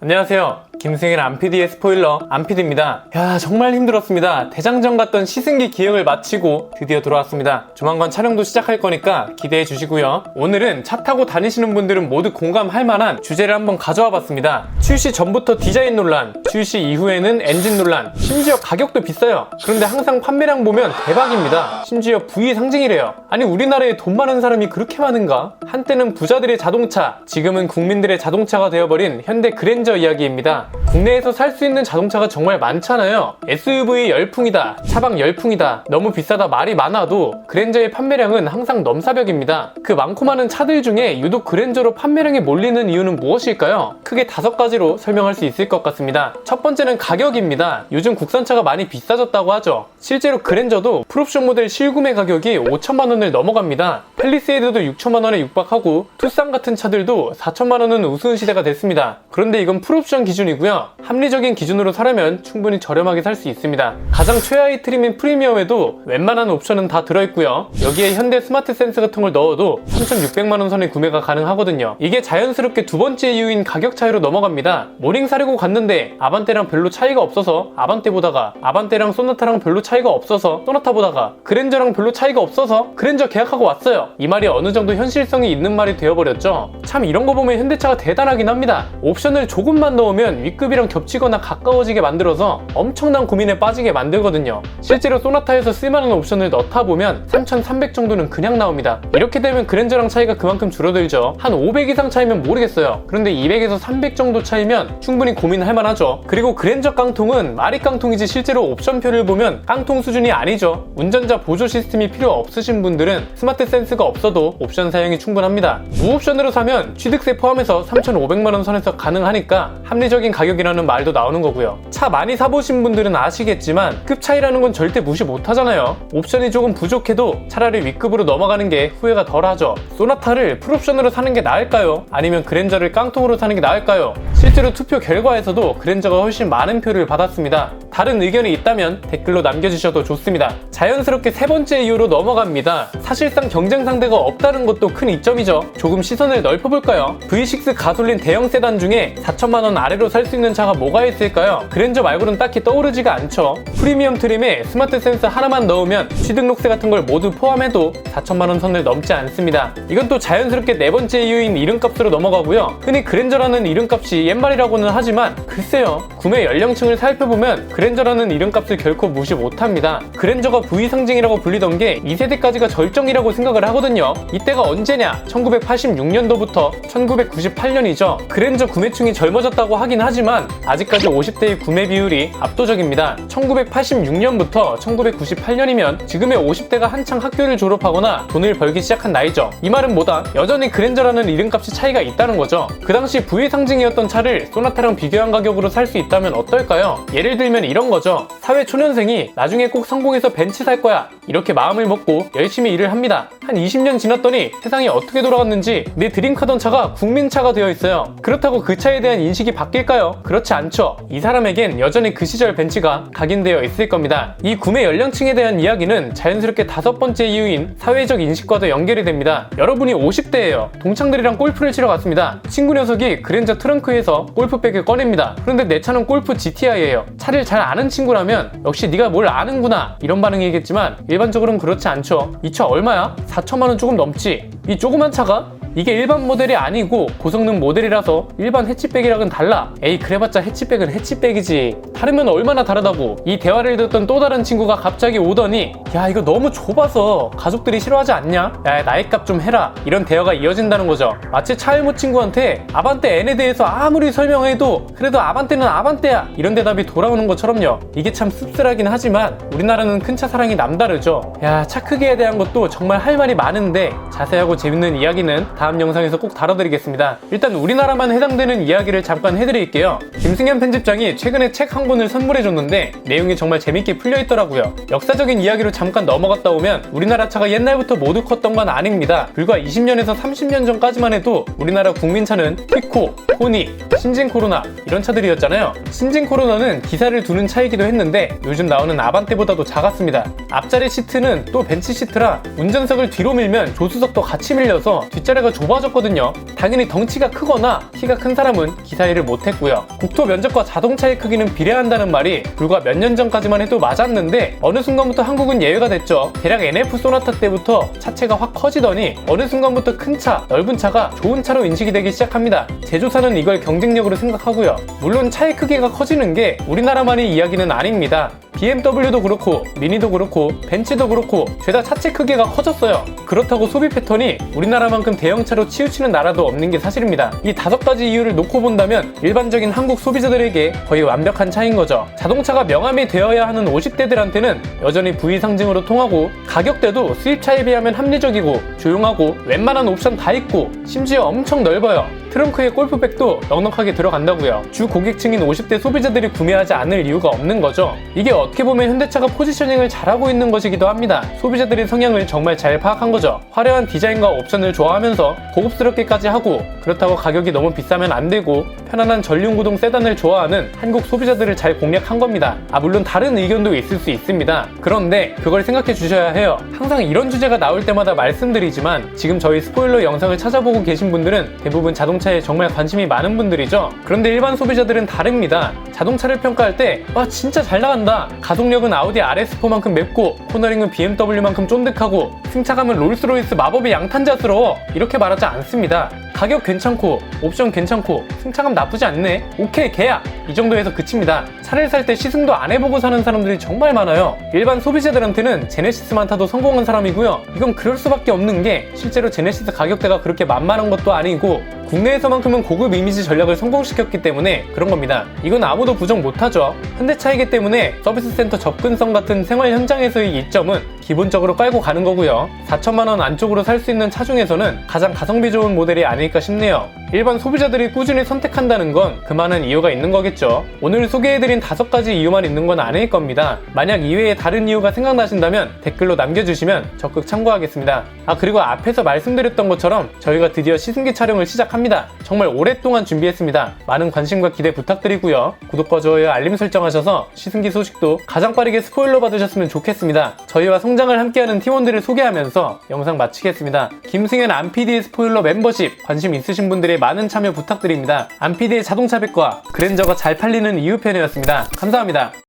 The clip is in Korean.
안녕하세요. 김승일 안PD의 스포일러 안PD입니다. 야, 정말 힘들었습니다. 대장정 갔던 시승기 기획을 마치고 드디어 돌아왔습니다. 조만간 촬영도 시작할 거니까 기대해 주시고요. 오늘은 차 타고 다니시는 분들은 모두 공감할 만한 주제를 한번 가져와 봤습니다. 출시 전부터 디자인 논란, 출시 이후에는 엔진 논란, 심지어 가격도 비싸요. 그런데 항상 판매량 보면 대박입니다. 심지어 부의 상징이래요. 아니, 우리나라에 돈 많은 사람이 그렇게 많은가? 한때는 부자들의 자동차, 지금은 국민들의 자동차가 되어버린 현대 그랜저 이야기입니다. 국내에서 살 수 있는 자동차가 정말 많잖아요. SUV 열풍이다, 차박 열풍이다, 너무 비싸다 말이 많아도 그랜저의 판매량은 항상 넘사벽입니다. 그 많고 많은 차들 중에 유독 그랜저로 판매량이 몰리는 이유는 무엇일까요? 크게 5가지로 설명할 수 있을 것 같습니다. 첫 번째는 가격입니다. 요즘 국산차가 많이 비싸졌다고 하죠. 실제로 그랜저도 풀옵션 모델 실구매 가격이 5천만 원을 넘어갑니다. 팰리세이드도 6천만 원에 육박하고 투싼 같은 차들도 4천만 원은 우스운 시대가 됐습니다. 그런데 이건 풀옵션 기준이고요. 합리적인 기준으로 사려면 충분히 저렴하게 살 수 있습니다. 가장 최하위 트림인 프리미엄에도 웬만한 옵션은 다 들어있고요. 여기에 현대 스마트 센스 같은 걸 넣어도 3,600만 원 선에 구매가 가능하거든요. 이게 자연스럽게 두 번째 이유인 가격 차이로 넘어갑니다. 모닝 사려고 갔는데 아반떼랑 별로 차이가 없어서 아반떼 보다가, 아반떼랑 소나타랑 별로 차이가 없어서 소나타 보다가, 그랜저랑 별로 차이가 없어서 그랜저 계약하고 왔어요. 이 말이 어느 정도 현실성이 있는 말이 되어버렸죠. 참, 이런 거 보면 현대차가 대단하긴 합니다. 옵션을 조금만 넣으면 윗급이랑 겹치거나 가까워지게 만들어서 엄청난 고민에 빠지게 만들거든요. 실제로 소나타에서 쓸만한 옵션을 넣다 보면 3,300 정도는 그냥 나옵니다. 이렇게 되면 그랜저랑 차이가 그만큼 줄어들죠. 한 500 이상 차이면 모르겠어요. 그런데 200에서 300 정도 차이면 충분히 고민할 만하죠. 그리고 그랜저 깡통은 말이 깡통이지 실제로 옵션표를 보면 깡통 수준이 아니죠. 운전자 보조 시스템이 필요 없으신 분들은 스마트 센스가 없어도 옵션 사용이 충분합니다. 무옵션으로 사면 취득세 포함해서 3,500만 원 선에서 가능하니까 합리적인 가격이라는 말도 나오는 거고요. 차 많이 사보신 분들은 아시겠지만 급 차이라는 건 절대 무시 못하잖아요. 옵션이 조금 부족해도 차라리 윗급으로 넘어가는 게 후회가 덜하죠. 소나타를 풀옵션으로 사는 게 나을까요? 아니면 그랜저를 깡통으로 사는 게 나을까요? 실제로 투표 결과에서도 그랜저가 훨씬 많은 표를 받았습니다. 다른 의견이 있다면 댓글로 남겨주셔도 좋습니다. 자연스럽게 세 번째 이유로 넘어갑니다. 사실상 경쟁 상대가 없다는 것도 큰 이점이죠. 조금 시선을 넓혀볼까요? V6 가솔린 대형 세단 중에 4천만 원 아래로 살 수 있는 차가 뭐가 있을까요? 그랜저 말고는 딱히 떠오르지가 않죠. 프리미엄 트림에 스마트 센스 하나만 넣으면 취등록세 같은 걸 모두 포함해도 4천만 원 선을 넘지 않습니다. 이건 또 자연스럽게 네 번째 이유인 이름값으로 넘어가고요. 흔히 그랜저라는 이름값이 옛말이라고는 하지만 글쎄요, 구매 연령층을 살펴보면 그랜저라는 이름값을 결코 무시 못합니다. 그랜저가 부의 상징이라고 불리던 게 2세대까지가 절정이라고 생각을 하거든요. 이때가 언제냐? 1986년도부터 1998년이죠. 그랜저 구매층이 젊어졌다고 하긴 하지만 아직까지 50대의 구매 비율이 압도적입니다. 1986년부터 1998년이면 지금의 50대가 한창 학교를 졸업하거나 돈을 벌기 시작한 나이죠. 이 말은 뭐다? 여전히 그랜저라는 이름값이 차이가 있다는 거죠. 그 당시 부의 상징이었던 차를 소나타랑 비교한 가격으로 살 수 있다면 어떨까요? 예를 들면 이런 거죠. 사회 초년생이 나중에 꼭 성공해서 벤츠 살 거야, 이렇게 마음을 먹고 열심히 일을 합니다. 한 20년 지났더니 세상이 어떻게 돌아갔는지 내 드림카던 차가 국민차가 되어 있어요. 그렇다고 그 차에 대한 인식이 바뀔까요? 그렇지 않죠. 이 사람에겐 여전히 그 시절 벤츠가 각인되어 있을 겁니다. 이 구매 연령층에 대한 이야기는 자연스럽게 5번째 이유인 사회적 인식과도 연결이 됩니다. 여러분이 50대예요. 동창들이랑 골프를 치러 갔습니다. 친구 녀석이 그랜저 트렁크에서 골프백을 꺼냅니다. 그런데 내 차는 골프 GTI예요. 차를 잘 아는 친구라면 역시 네가 뭘 아는구나, 이런 반응이겠지만 일반적으로는 그렇지 않죠. 이 차 얼마야? 4천만 원 조금 넘지. 이 조그만 차가? 이게 일반 모델이 아니고 고성능 모델이라서 일반 해치백이랑은 달라. 에이, 그래봤자 해치백은 해치백이지. 다르면 얼마나 다르다고. 이 대화를 듣던 또 다른 친구가 갑자기 오더니 야, 이거 너무 좁아서 가족들이 싫어하지 않냐? 야, 나이값 좀 해라. 이런 대화가 이어진다는 거죠. 마치 차일모 친구한테 아반떼 N에 대해서 아무리 설명해도 그래도 아반떼는 아반떼야, 이런 대답이 돌아오는 것처럼요. 이게 참 씁쓸하긴 하지만 우리나라는 큰 차 사랑이 남다르죠. 야, 차 크기에 대한 것도 정말 할 말이 많은데 자세하고 재밌는 이야기는 다음 영상에서 꼭 다뤄드리겠습니다. 일단 우리나라만 해당되는 이야기를 잠깐 해드릴게요. 김승현 편집장이 최근에 책 한 권을 선물해줬는데 내용이 정말 재밌게 풀려있더라고요. 역사적인 이야기로 잠깐 넘어갔다 오면 우리나라 차가 옛날부터 모두 컸던 건 아닙니다. 불과 20년에서 30년 전까지만 해도 우리나라 국민차는 피코, 포니, 신진 코로나 이런 차들이었잖아요. 신진 코로나는 기사를 두는 차이기도 했는데 요즘 나오는 아반떼보다도 작았습니다. 앞자리 시트는 또 벤츠 시트라 운전석을 뒤로 밀면 조수석도 같이 밀려서 뒷자리가 좁아졌거든요. 당연히 덩치가 크거나 키가 큰 사람은 기사 일을 못했고요. 국토 면적과 자동차의 크기는 비례한다는 말이 불과 몇 년 전까지만 해도 맞았는데 어느 순간부터 한국은 예외가 됐죠. 대략 NF 소나타 때부터 차체가 확 커지더니 어느 순간부터 큰 차, 넓은 차가 좋은 차로 인식이 되기 시작합니다. 제조사는 이걸 경쟁력으로 생각하고요. 물론 차의 크기가 커지는 게 우리나라만의 이야기는 아닙니다. BMW도 그렇고 미니도 그렇고 벤츠도 그렇고 죄다 차체 크기가 커졌어요. 그렇다고 소비 패턴이 우리나라만큼 대형차로 치우치는 나라도 없는 게 사실입니다. 이 5가지 이유를 놓고 본다면 일반적인 한국 소비자들에게 거의 완벽한 차인 거죠. 자동차가 명함이 되어야 하는 50대들한테는 여전히 부위 상징으로 통하고 가격대도 수입차에 비하면 합리적이고 조용하고 웬만한 옵션 다 있고 심지어 엄청 넓어요. 트렁크에 골프백도 넉넉하게 들어간다고요. 주 고객층인 50대 소비자들이 구매하지 않을 이유가 없는 거죠. 이게 어떻게 보면 현대차가 포지셔닝을 잘하고 있는 것이기도 합니다. 소비자들의 성향을 정말 잘 파악한 거죠. 화려한 디자인과 옵션을 좋아하면서 고급스럽게까지 하고 그렇다고 가격이 너무 비싸면 안 되고 편안한 전륜구동 세단을 좋아하는 한국 소비자들을 잘 공략한 겁니다. 물론 다른 의견도 있을 수 있습니다. 그런데 그걸 생각해 주셔야 해요. 항상 이런 주제가 나올 때마다 말씀드리지만 지금 저희 스포일러 영상을 찾아보고 계신 분들은 대부분 자동차에 정말 관심이 많은 분들이죠. 그런데 일반 소비자들은 다릅니다. 자동차를 평가할 때 와 진짜 잘 나간다, 가속력은 아우디 RS4만큼 맵고 코너링은 BMW만큼 쫀득하고 승차감은 롤스로이스 마법의 양탄자스러워 이렇게 말하지 않습니다. 가격 괜찮고 옵션 괜찮고 승차감 나쁘지 않네, 오케이 계약, 이 정도에서 그칩니다. 차를 살 때 시승도 안 해보고 사는 사람들이 정말 많아요. 일반 소비자들한테는 제네시스만 타도 성공한 사람이고요. 이건 그럴 수밖에 없는 게 실제로 제네시스 가격대가 그렇게 만만한 것도 아니고 국내에서만큼은 고급 이미지 전략을 성공시켰기 때문에 그런 겁니다. 이건 아무도 부정 못하죠. 현대차이기 때문에 서비스 센터 접근성 같은 생활 현장에서의 이점은 기본적으로 깔고 가는 거고요. 4천만 원 안쪽으로 살 수 있는 차 중에서는 가장 가성비 좋은 모델이 아닐까 싶네요. 일반 소비자들이 꾸준히 선택한다는 건 그만한 이유가 있는 거겠죠. 오늘 소개해드린 5가지 이유만 있는 건 아닐 겁니다. 만약 이외에 다른 이유가 생각나신다면 댓글로 남겨주시면 적극 참고하겠습니다. 그리고 앞에서 말씀드렸던 것처럼 저희가 드디어 시승기 촬영을 시작합니다. 정말 오랫동안 준비했습니다. 많은 관심과 기대 부탁드리고요. 구독과 좋아요, 알림 설정하셔서 시승기 소식도 가장 빠르게 스포일러 받으셨으면 좋겠습니다. 저희와 성장을 함께하는 팀원들을 소개하면서 영상 마치겠습니다. 김승현 안PD의 스포일러 멤버십 관심 있으신 분들의 많은 참여 부탁드립니다. 안PD의 자동차 백과 그랜저가 잘 팔리는 이유 편이었습니다. 감사합니다.